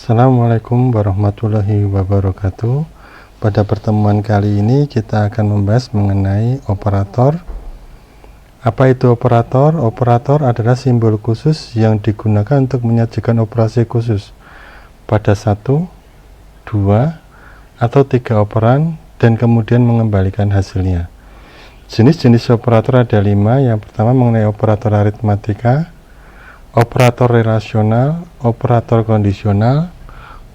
Assalamualaikum warahmatullahi wabarakatuh. Pada pertemuan kali ini kita akan membahas mengenai operator. Apa itu operator? Operator adalah simbol khusus yang digunakan untuk menyajikan operasi khusus pada 1, 2, atau 3 operan dan kemudian mengembalikan hasilnya. Jenis-jenis operator ada 5. Yang pertama mengenai operator aritmatika, operator relasional, operator kondisional,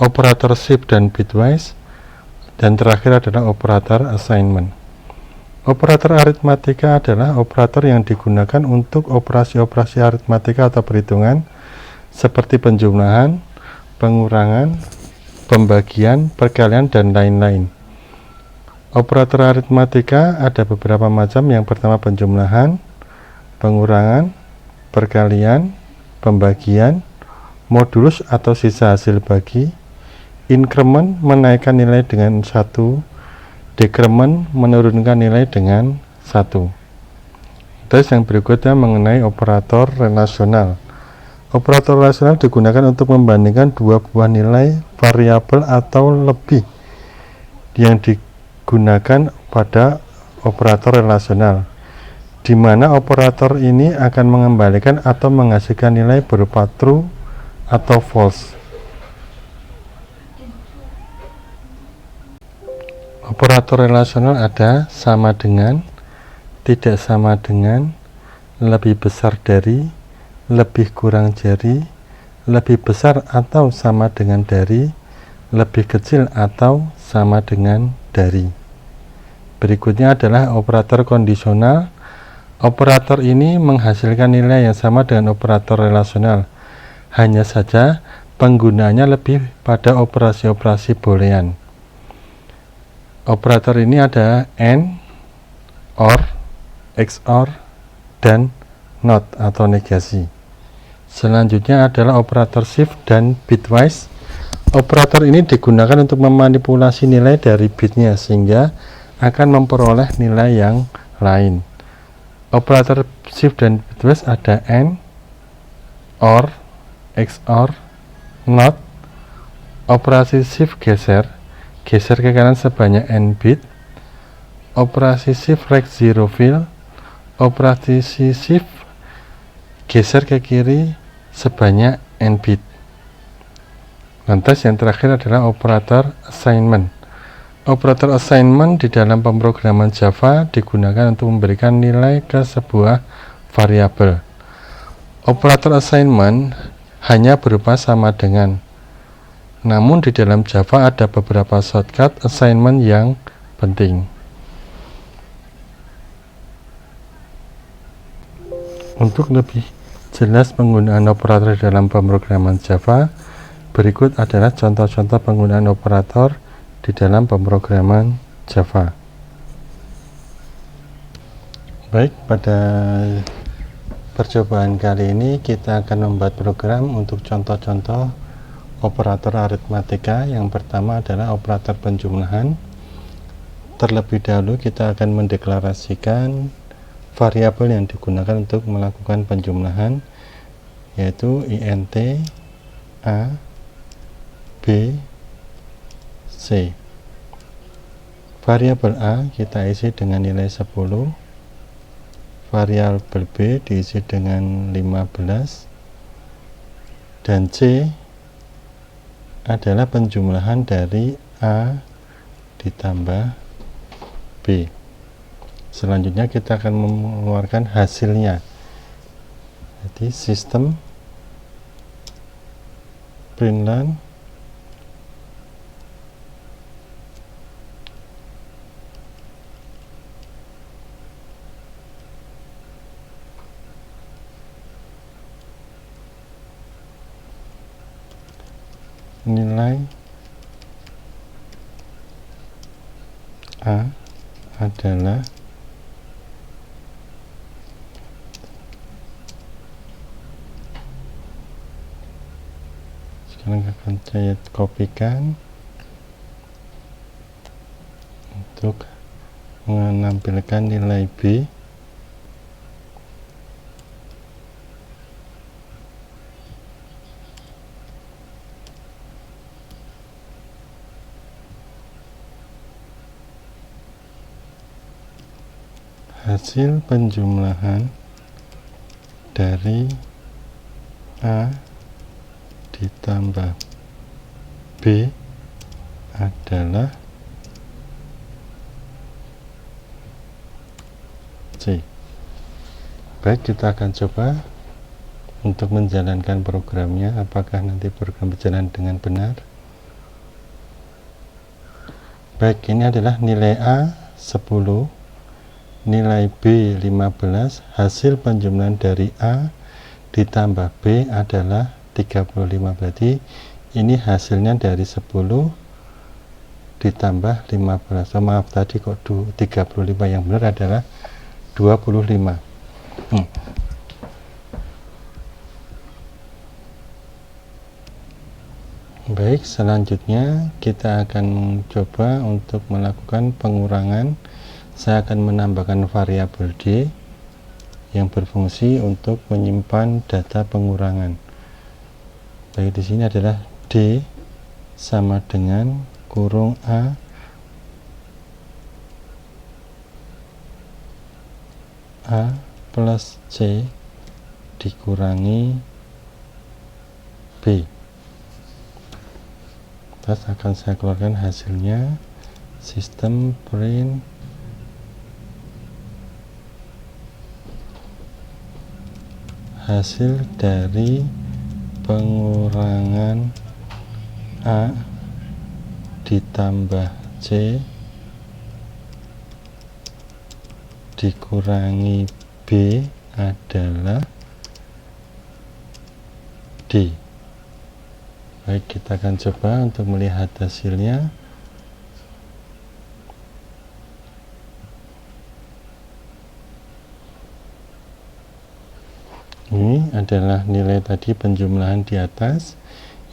operator shift dan bitwise, dan terakhir adalah operator assignment. Operator aritmatika adalah operator yang digunakan untuk operasi-operasi aritmatika atau perhitungan seperti penjumlahan, pengurangan, pembagian, perkalian, dan lain-lain. Operator aritmatika ada beberapa macam. Yang pertama penjumlahan, pengurangan, perkalian, pembagian, modulus atau sisa hasil bagi, increment menaikkan nilai dengan 1, decrement menurunkan nilai dengan 1. Terus yang berikutnya mengenai operator relasional. Operator relasional digunakan untuk membandingkan dua buah nilai variabel atau lebih yang digunakan pada operator relasional, di mana operator ini akan mengembalikan atau menghasilkan nilai berupa true atau false. Operator relasional ada sama dengan, tidak sama dengan, lebih besar dari, lebih kurang dari, lebih besar atau sama dengan dari, lebih kecil atau sama dengan dari. Berikutnya adalah operator kondisional. Operator ini menghasilkan nilai yang sama dengan operator relasional, hanya saja penggunaannya lebih pada operasi-operasi boolean. Operator ini ada AND, OR, XOR, dan NOT atau negasi. Selanjutnya adalah operator shift dan bitwise. Operator ini digunakan untuk memanipulasi nilai dari bitnya sehingga akan memperoleh nilai yang lain. Operator shift dan bitwise ada AND, OR, XOR, NOT. Operasi shift geser ke kanan sebanyak n bit. Operasi shift right zero fill. Operasi shift geser ke kiri sebanyak n bit. Lantas yang terakhir adalah operator assignment. Operator assignment di dalam pemrograman Java digunakan untuk memberikan nilai ke sebuah variabel. Operator assignment hanya berupa sama dengan. Namun di dalam Java ada beberapa shortcut assignment yang penting. Untuk lebih jelas penggunaan operator dalam pemrograman Java, berikut adalah contoh-contoh penggunaan operator di dalam pemrograman Java. Baik, pada percobaan kali ini kita akan membuat program untuk contoh-contoh operator aritmatika. Yang pertama adalah operator penjumlahan. Terlebih dahulu kita akan mendeklarasikan variabel yang digunakan untuk melakukan penjumlahan, yaitu int a, b, c. Variabel a kita isi dengan nilai 10, variabel b diisi dengan 15, dan c adalah penjumlahan dari a ditambah b. Selanjutnya kita akan mengeluarkan hasilnya. Jadi sistem println nilai a adalah sekarang akan saya kopikan untuk menampilkan nilai b. hasil penjumlahan dari A ditambah B adalah C. Baik, kita akan coba untuk menjalankan programnya, apakah nanti program berjalan dengan benar. Baik, ini adalah nilai A 10, nilai B 15, hasil penjumlahan dari A ditambah B adalah 35. Berarti ini hasilnya dari 10 ditambah 15. Oh, maaf, tadi kok 35, yang benar adalah 25. Baik, selanjutnya kita akan coba untuk melakukan pengurangan. Saya akan menambahkan variabel D yang berfungsi untuk menyimpan data pengurangan. Baik, di sini adalah D sama dengan kurung A plus C dikurangi B. Terus akan saya keluarkan hasilnya. Sistem print hasil dari pengurangan A ditambah C dikurangi B adalah D. Baik, kita akan coba untuk melihat hasilnya. Ini adalah nilai tadi penjumlahan di atas,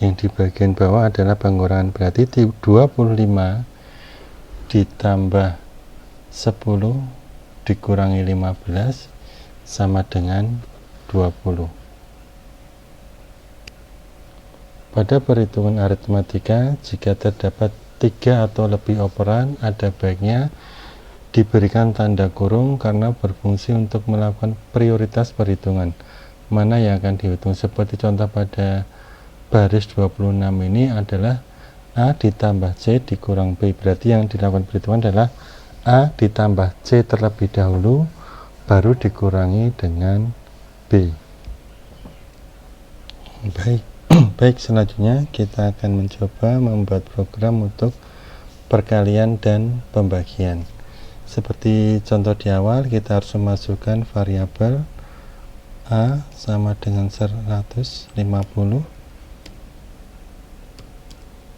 yang di bagian bawah adalah pengurangan. Berarti 25 ditambah 10 dikurangi 15 sama dengan 20. Pada perhitungan aritmatika, jika terdapat 3 atau lebih operan, ada baiknya diberikan tanda kurung karena berfungsi untuk melakukan prioritas perhitungan. Mana yang akan dihitung? Seperti contoh pada baris 26 ini adalah A ditambah C dikurang B. Berarti yang dilakukan perhitungan adalah A ditambah C terlebih dahulu, baru dikurangi dengan B. Baik. Baik, selanjutnya kita akan mencoba membuat program untuk perkalian dan pembagian. Seperti contoh di awal, kita harus memasukkan variabel A sama dengan 150,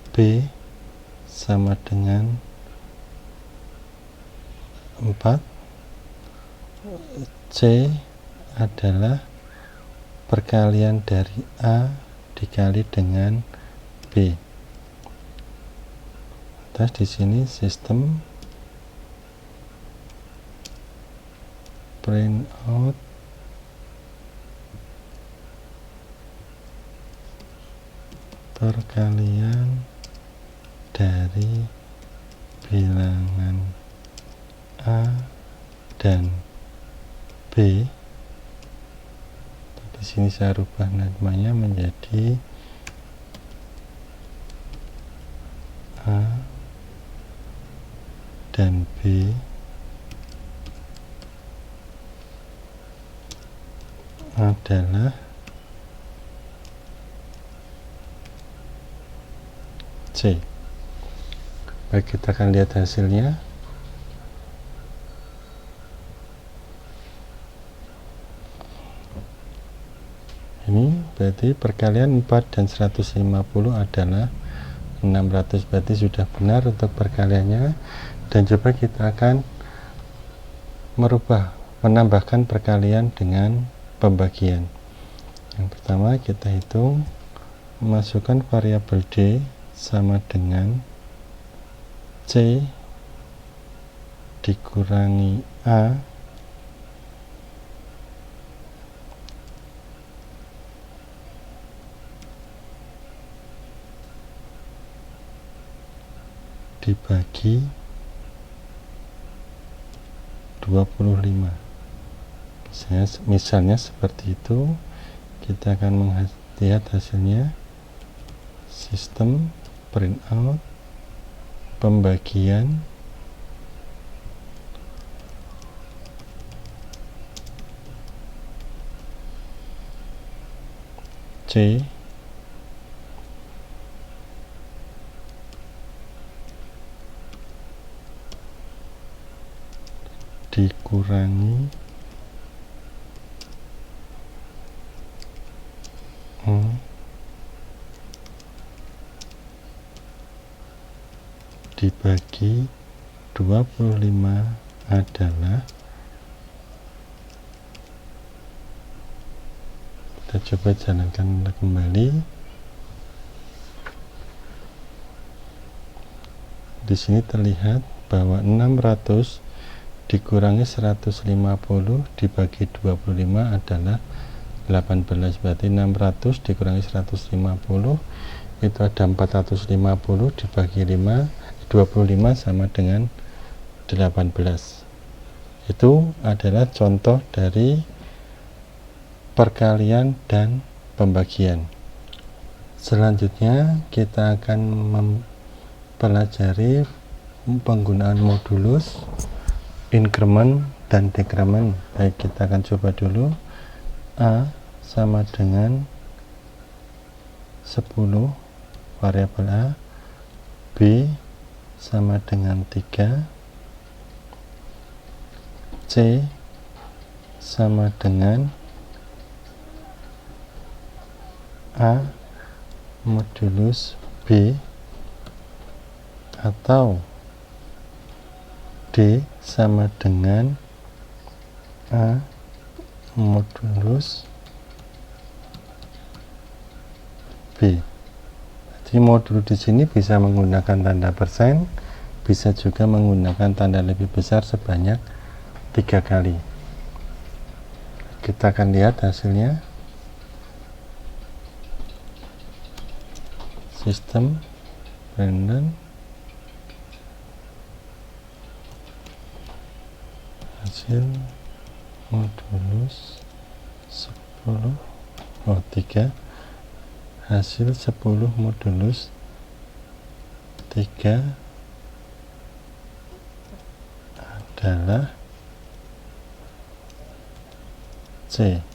B sama dengan 4, C adalah perkalian dari A dikali dengan B. Terus di sini sistem print out perkalian dari bilangan A dan B. Di sini saya rubah namanya menjadi A dan B adalah C. Baik, kita akan lihat hasilnya. Ini berarti perkalian 4 dan 150 adalah 600. Berarti sudah benar untuk perkaliannya. Dan coba kita akan menambahkan perkalian dengan pembagian. Yang pertama kita hitung, masukkan variabel D sama dengan C dikurangi A dibagi 12. 25. Misalnya seperti itu. Kita akan lihat hasilnya. Sistem printout pembagian C dikurangi dibagi 25 adalah, kita coba jalankan kembali. Di sini terlihat bahwa 600 dikurangi 150 dibagi 25 adalah 18. Berarti 600 dikurangi 150 itu ada 450 dibagi 25 sama dengan 18. Itu adalah contoh dari perkalian dan pembagian. Selanjutnya kita akan mempelajari penggunaan modulus, increment dan decrement. Baik, kita akan coba dulu. A sama dengan 10 variabel A, B sama dengan 3, C sama dengan A modulus B, atau D sama dengan A modulus B. Jadi modul di sini bisa menggunakan tanda persen, bisa juga menggunakan tanda lebih besar sebanyak 3 kali. Kita akan lihat hasilnya. Sistem random hasil modulus 3 hasil 10 modulus 3 adalah C.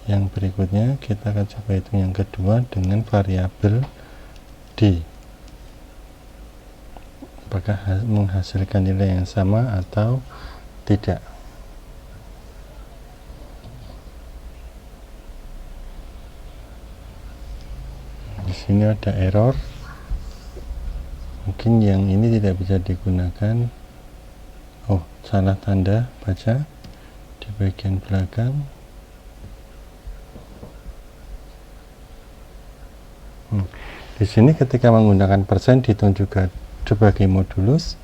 Yang berikutnya kita akan coba hitung yang kedua dengan variabel D. Apakah menghasilkan nilai yang sama atau tidak. Di sini ada error, mungkin yang ini tidak bisa digunakan. Oh, salah tanda baca di bagian belakang. Di sini ketika menggunakan persen dihitung juga sebagai modulus.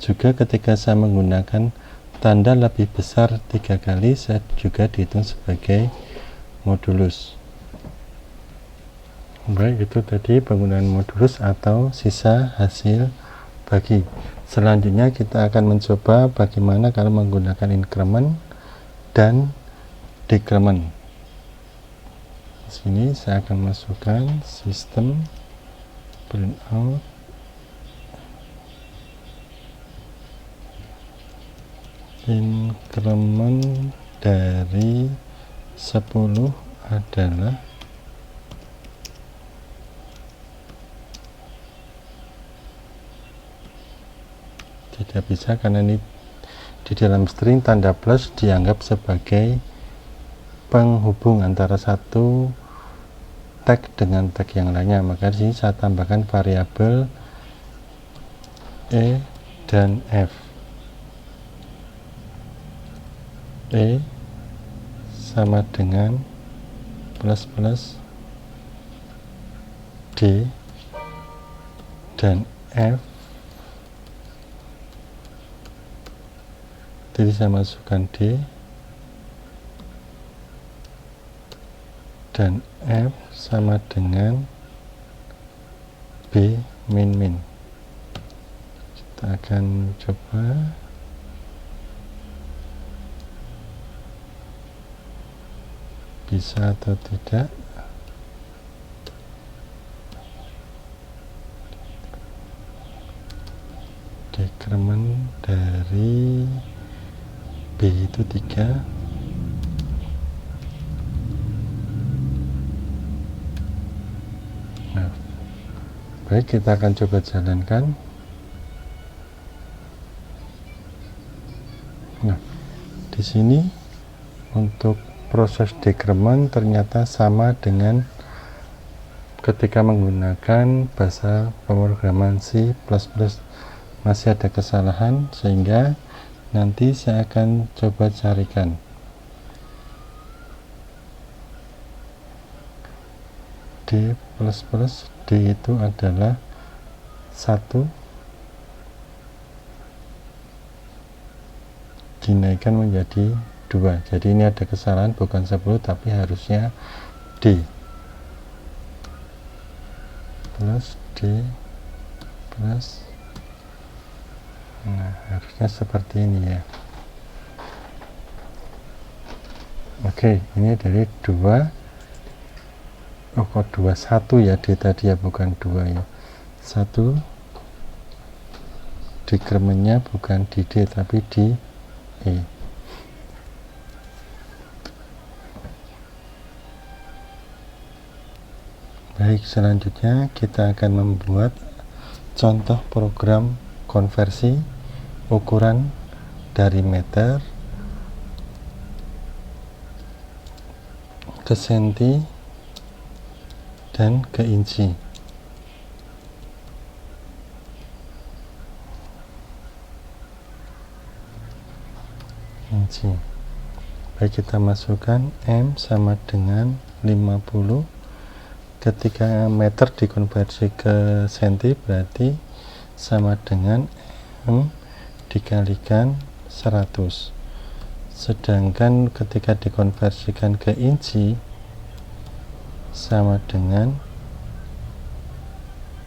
Juga ketika saya menggunakan tanda lebih besar 3 kali, saya juga dihitung sebagai modulus. Baik, itu tadi penggunaan modulus atau sisa hasil bagi. Selanjutnya kita akan mencoba bagaimana kalau menggunakan increment dan decrement. Di sini saya akan masukkan sistem printout increment dari 10 adalah tidak bisa, karena ini di dalam string tanda plus dianggap sebagai penghubung antara satu tag dengan tag yang lainnya. Maka di sini saya tambahkan variabel E dan F. E sama dengan plus plus D dan F. Jadi saya masukkan D dan F sama dengan B min min. Kita akan coba bisa atau tidak. Dekremen dari B itu 3. Nah, baik, kita akan coba jalankan. Nah, di sini untuk proses dekremen ternyata sama dengan ketika menggunakan bahasa pemrograman C++. Masih ada kesalahan, sehingga nanti saya akan coba carikan. D++, D itu adalah 1 dinaikkan menjadi 2. Jadi ini ada kesalahan, bukan 10 tapi harusnya D plus D plus, nah harusnya seperti ini ya. Oke, ini dari 2. Oh kok 21 ya, D tadi ya, bukan 2 ya. 1 dekremennya bukan di D tapi di E. Baik, selanjutnya kita akan membuat contoh program konversi ukuran dari meter ke senti dan ke inci. Baik, kita masukkan M sama dengan 50. Ketika meter dikonversi ke senti berarti sama dengan M dikalikan 100. Sedangkan ketika dikonversikan ke inci sama dengan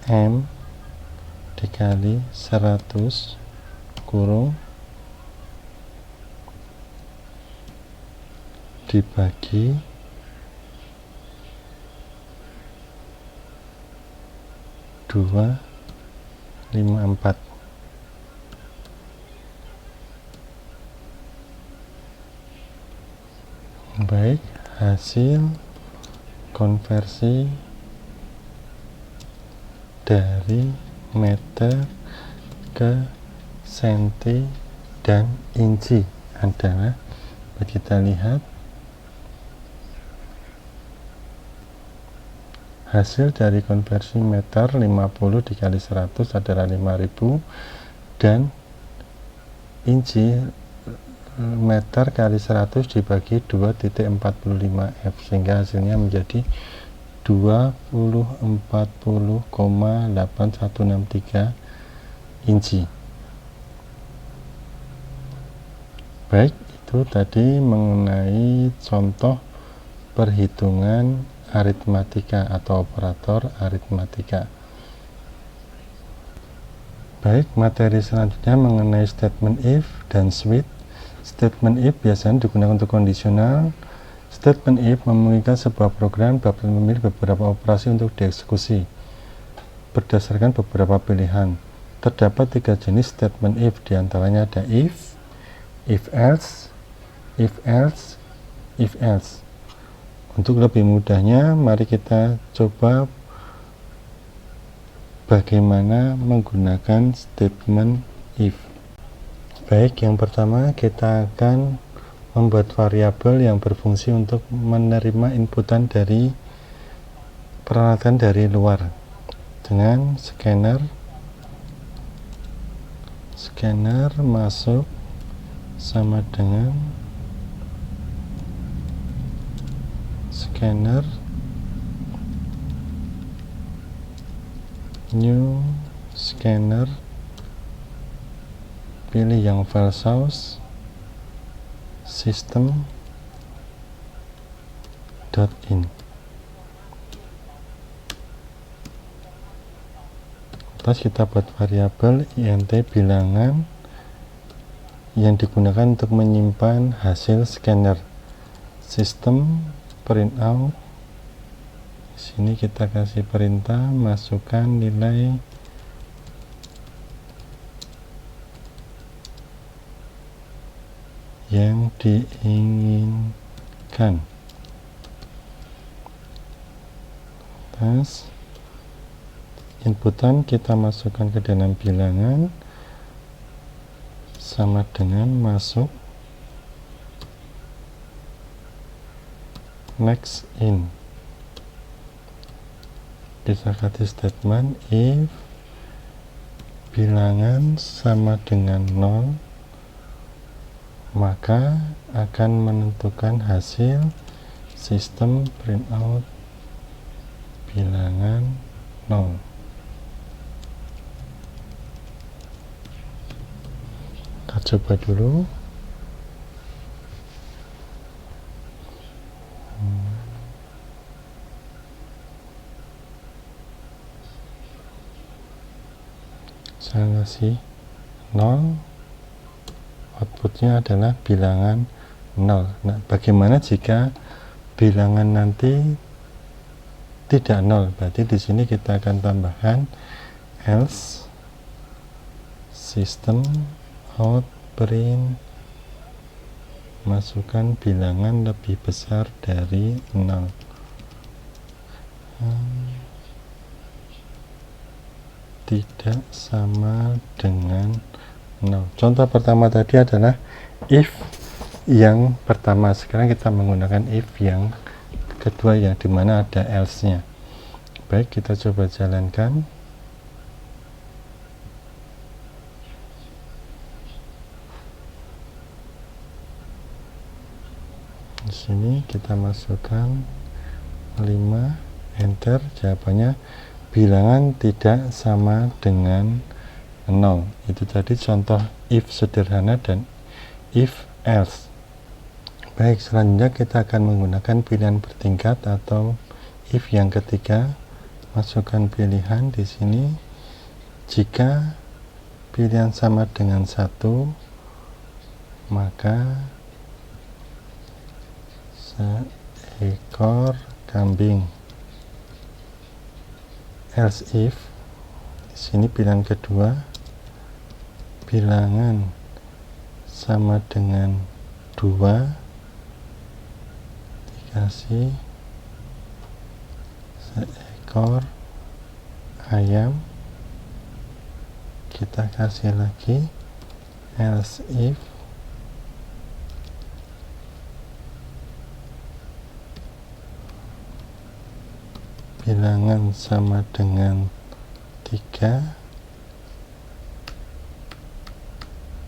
M dikali 100 kurung dibagi 254. Baik, hasil konversi dari meter ke senti dan inci adalah, kita lihat hasil dari konversi meter 50 dikali 100 adalah 5000, dan inci meter kali 100 dibagi 2.45 F, sehingga hasilnya menjadi 20,8163 inci. Baik, itu tadi mengenai contoh perhitungan aritmatika atau operator aritmatika. Baik, materi selanjutnya mengenai statement if dan switch. Statement if biasanya digunakan untuk kondisional. Statement if memungkinkan sebuah program dapat memilih beberapa operasi untuk dieksekusi berdasarkan beberapa pilihan. Terdapat 3 jenis statement if, diantaranya ada if else, if else, if else. Untuk lebih mudahnya, mari kita coba bagaimana menggunakan statement if. Baik, yang pertama kita akan membuat variabel yang berfungsi untuk menerima inputan dari peralatan dari luar dengan scanner masuk sama dengan scanner new scanner, pilih yang file source system.in. Terus kita buat variabel int bilangan yang digunakan untuk menyimpan hasil scanner, system print out. Di sini kita kasih perintah masukkan nilai yang diinginkan. Terus inputan kita masukkan ke dalam bilangan sama dengan masuk next in. Disakati statement if bilangan sama dengan 0, maka akan menentukan hasil sistem printout bilangan 0. Kita coba dulu. Saya kasih 0, outputnya adalah bilangan 0. Nah, bagaimana jika bilangan nanti tidak 0? Berarti di sini kita akan tambahkan else system out print masukkan bilangan lebih besar dari 0. Tidak sama dengan 0. Contoh pertama tadi adalah if yang pertama. Sekarang kita menggunakan if yang kedua, yang dimana ada else nya. Baik, kita coba jalankan. Di sini kita masukkan 5, enter. Jawabannya bilangan tidak sama dengan 0. Itu tadi contoh if sederhana dan if else. Baik, selanjutnya kita akan menggunakan pilihan bertingkat atau if yang ketiga. Masukkan pilihan di sini. Jika pilihan sama dengan 1, maka seekor kambing. Else if, di sini pilihan kedua, bilangan sama dengan 2, dikasih seekor ayam. Kita kasih lagi else if bilangan sama dengan 3,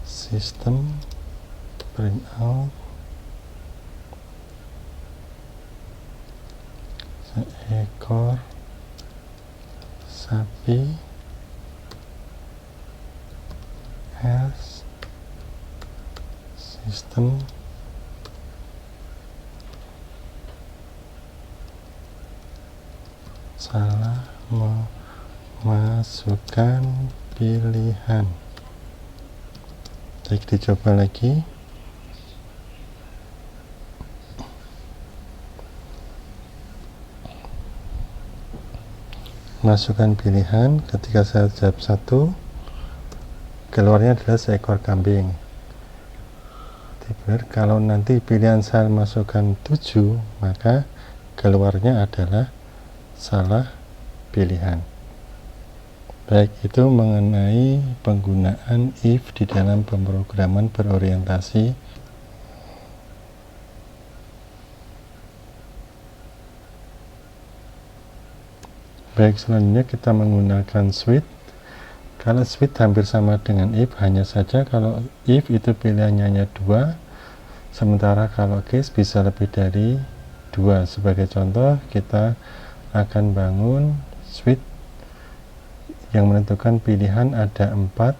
sistem printout seekor sapi. Else sistem salah memasukkan pilihan. Baik, dicoba lagi. Masukkan pilihan. Ketika saya jawab 1, keluarnya adalah seekor kambing. Benar, kalau nanti pilihan saya masukkan 7, maka keluarnya adalah salah pilihan. Baik, itu mengenai penggunaan if di dalam pemrograman berorientasi. Baik, selanjutnya kita menggunakan switch. Kalau switch hampir sama dengan if, hanya saja kalau if itu pilihannya hanya 2, sementara kalau case bisa lebih dari 2. Sebagai contoh, kita akan bangun switch yang menentukan pilihan ada 4.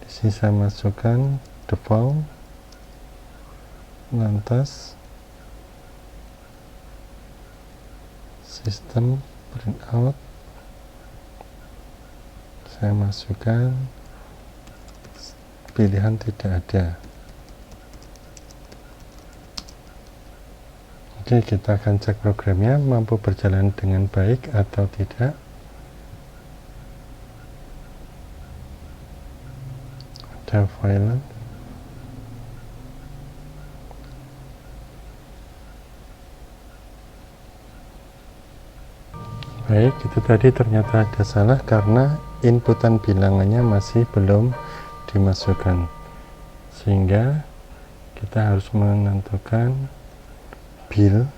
Di sini saya masukkan default, lantas sistem printout, saya masukkan pilihan tidak ada. Oke, kita akan cek programnya mampu berjalan dengan baik atau tidak. Ada file. Baik, itu tadi ternyata ada salah karena inputan bilangannya masih belum dimasukkan, sehingga kita harus menentukan bil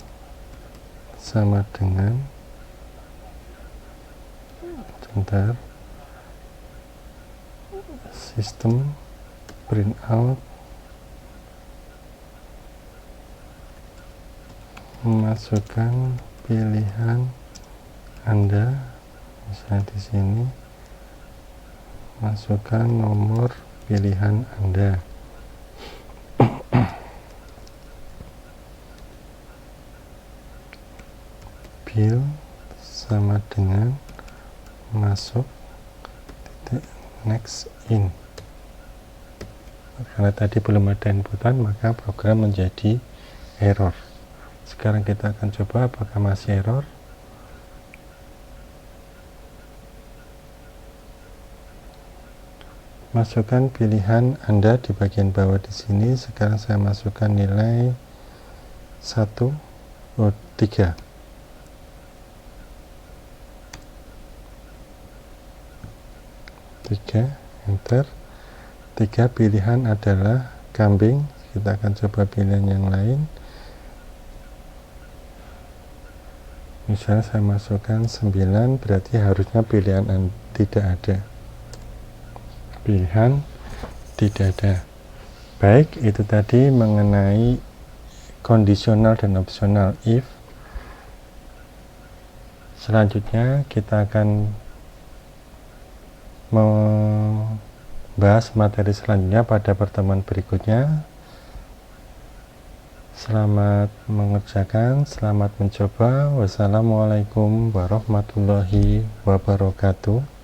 sama dengan sebentar sistem printout memasukkan pilihan Anda, misalnya di sini masukkan nomor pilihan Anda. Bil sama dengan masuk titik next in. Karena tadi belum ada inputan, maka program menjadi error. Sekarang kita akan coba apakah masih error. Masukkan pilihan Anda di bagian bawah di sini. Sekarang saya masukkan nilai 3. Enter. 3 pilihan adalah kambing. Kita akan coba pilihan yang lain. Misalnya saya masukkan 9, berarti harusnya pilihan tidak ada. Pilihan tidak ada. Baik, itu tadi mengenai kondisional dan opsional if. Selanjutnya kita akan membahas materi selanjutnya pada pertemuan berikutnya. Selamat mengerjakan, selamat mencoba. Wassalamualaikum warahmatullahi wabarakatuh.